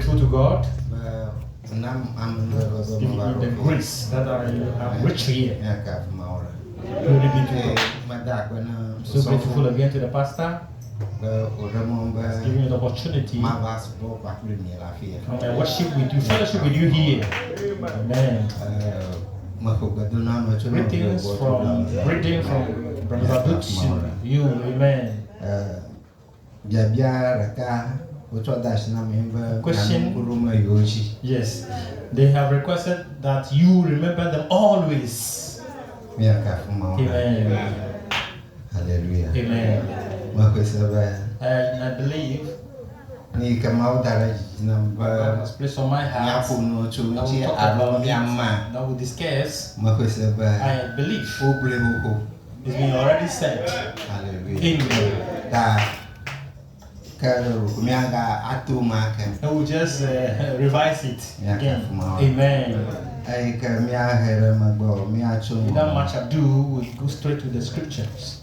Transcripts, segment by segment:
grateful to God. I'm Giving me the grace that I am rich here. Glory be to God. I'm so grateful again to the pastor. He's giving me the opportunity. Come and worship with you, fellowship with you here. Amen. Greetings from Blemazado to you. Amen. Question. Yes. They have requested that you remember them always. Amen. Hallelujah. Amen. And I believe God has placed on my heart that we talk about it, that we discuss. I believe it's been already said. Amen. I will just revise it again. Amen. Without much ado, we go straight to the scriptures.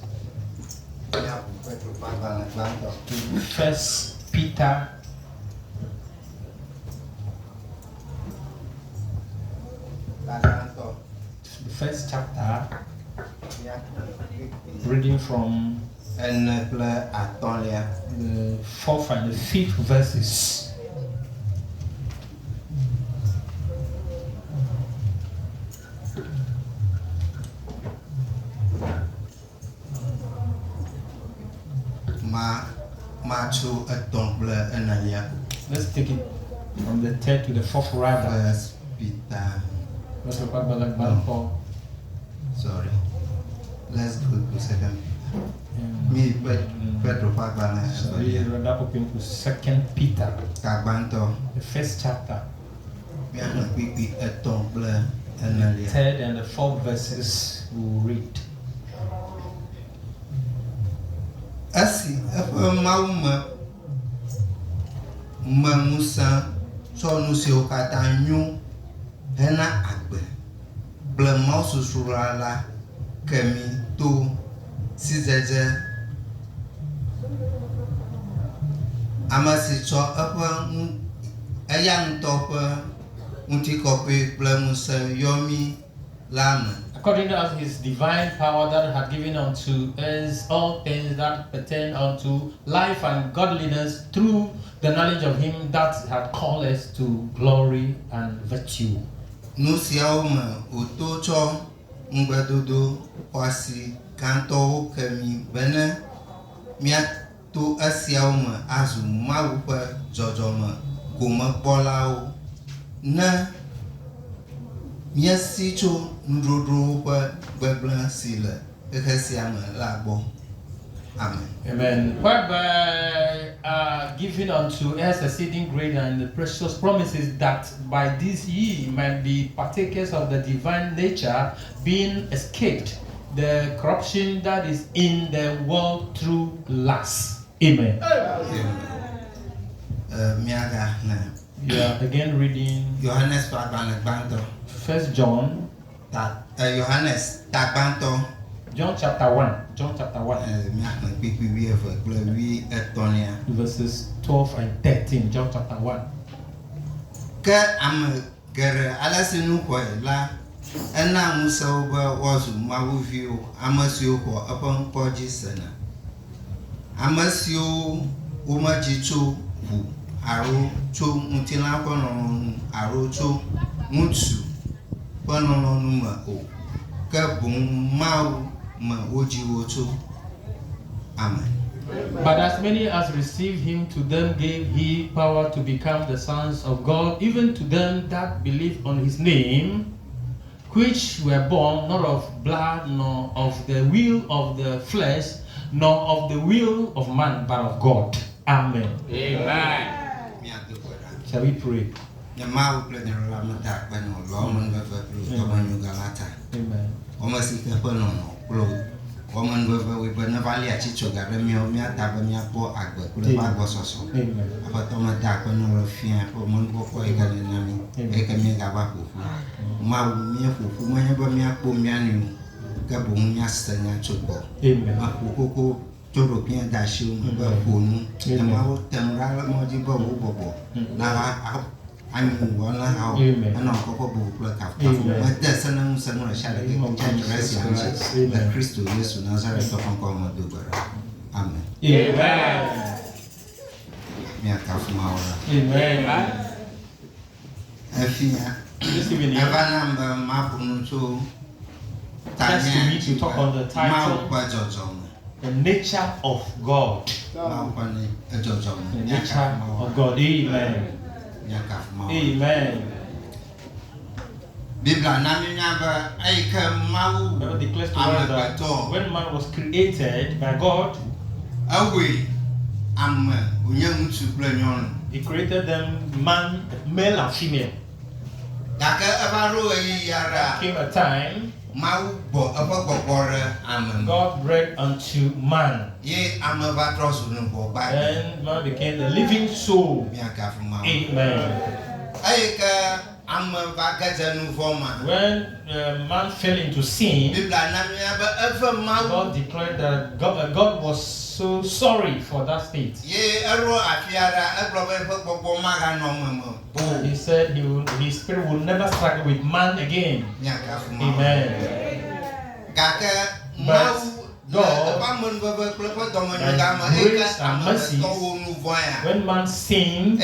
First Peter the first chapter, reading from the 4th and the 5th verses. Let's take it from the 3rd to the 4th rather. Sorry. Let's go to 2nd. Sorry, rather open to 2nd Peter, the 1st chapter. The 3rd and the 4th verses we'll read. Asi mamusa sonusi okata nyu hena agbe blema susurala kemi to sizeje amasi cho apa ayang topa mutikope blemusa yomi lama. According to his divine power that had given unto us all things that pertain unto life and godliness through the knowledge of him that had called us to glory and virtue. Nusiauma utocho ngbadodo kwasi kanto kemi bene mia to asiauma azu mawupa jojoma goma bolao na Miasicho ndrodropa Bebla sila ekasiama labo. Amen. Amen. Whereby given unto us exceeding great and precious promises, that by this ye might be partakers of the divine nature, being escaped the corruption that is in the world through lust. Amen. We are again reading Johannes 1 John. John chapter 1. Verses 12 and 13. John chapter 1. Ke am gere alasinu ko la ena musa ba wazu mawuvio amasio ko apon ko jisena. Amasio umajicho bu aro cho mutila kono aro cho mutsu kono numa o ka bun mau ma oji wocho. Amen. But as many as received him, to them gave he power to become the sons of God, even to them that believe on his name, which were born not of blood, nor of the will of the flesh, nor of the will of man, but of God. Amen. Amen. Shall we pray? Amen. Woman we benavali achicho garemio mi ataba mi apo agbe kule bagbo soso. Abatoma ta ko no rofia po mon bo ko igale nami e ka mi ga ba fufu. Ma mi fufu mo nya ba mi apo mi anu ka bo mi asanya chobo. Ma fufu ko European dashu phone mau temra mau jibo bobo na I'm one how and on Coco Book but that's an summer shadow the Christo Yesu Nazareth of Hong Dubara. Amen. Amen. Mia Kafmaura. Amen. Efia. Evanamba Mapunuto. Just to meet to talk on the title. The nature of God. The nature of God. Amen. Amen. Bible declares to us that when man was created by God, He created them man, male and female. There came a time God breathed unto man, and man became the living soul. Amen. When man fell into sin, God declared that God was so sorry for that state. He said his spirit will never struggle with man again. Amen. But God, by grace and mercy, when man sinned,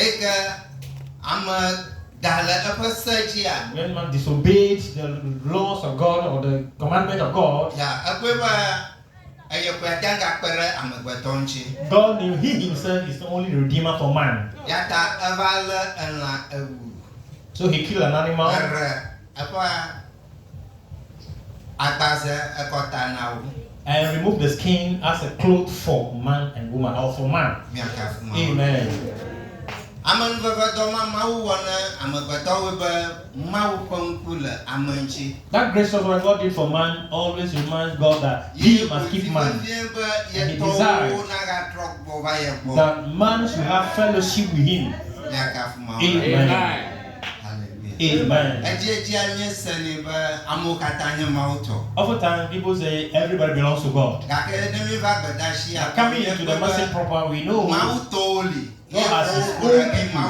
when man disobeyed the laws of God or the commandment of God, God knew He Himself is the only redeemer for man. So He killed an animal and removed the skin as a cloth for man and woman, or for man. Amen. That gracious what God did for man always reminds God that He must keep man. And He desires that man should have fellowship with Him. Amen. Amen. Oftentimes people say everybody belongs to God. Coming into the message proper, we know God has His own people,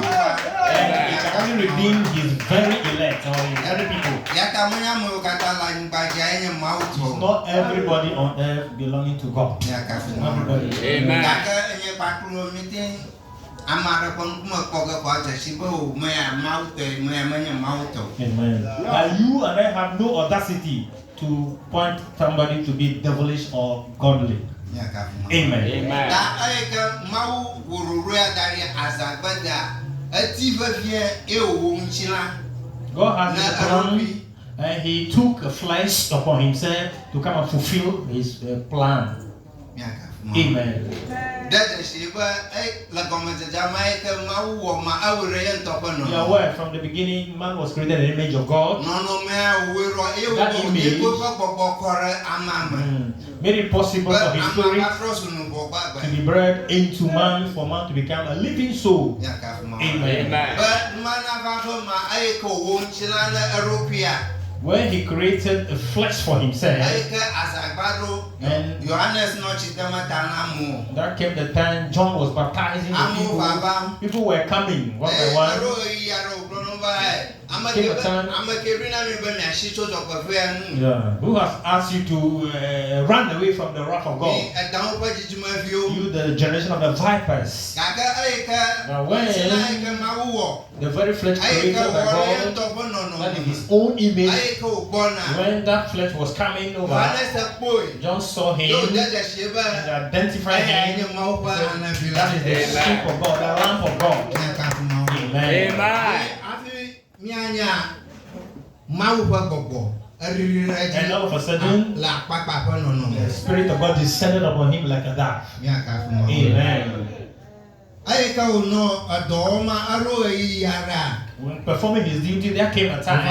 and He can only redeem His very elect or His very people. It's not everybody on earth belonging to God. Everybody. Amen. Amen. But you and I have no audacity to point somebody to be devilish or godly. Amen. Amen. God has His plan, and He took a flesh upon Himself to come and fulfill His plan. Amen. You are aware from the beginning, man was created in the image of God. That image made it possible for His Spirit to be bred into man, for man to become a living soul. Amen. When He created a flesh for Himself, and that came the time John was baptizing the people. People were coming one by one. Came a time, who has asked you to run away from the wrath of God? You, the generation of the vipers. Now when the very flesh created by God, that in His own image, when that flesh was coming over, John saw him and identified him. That is the sheep of God, the lamb of God. Amen. Amen. And all of a sudden, the Spirit of God descended upon him like a dove. Amen. When performing his duty, there came a time.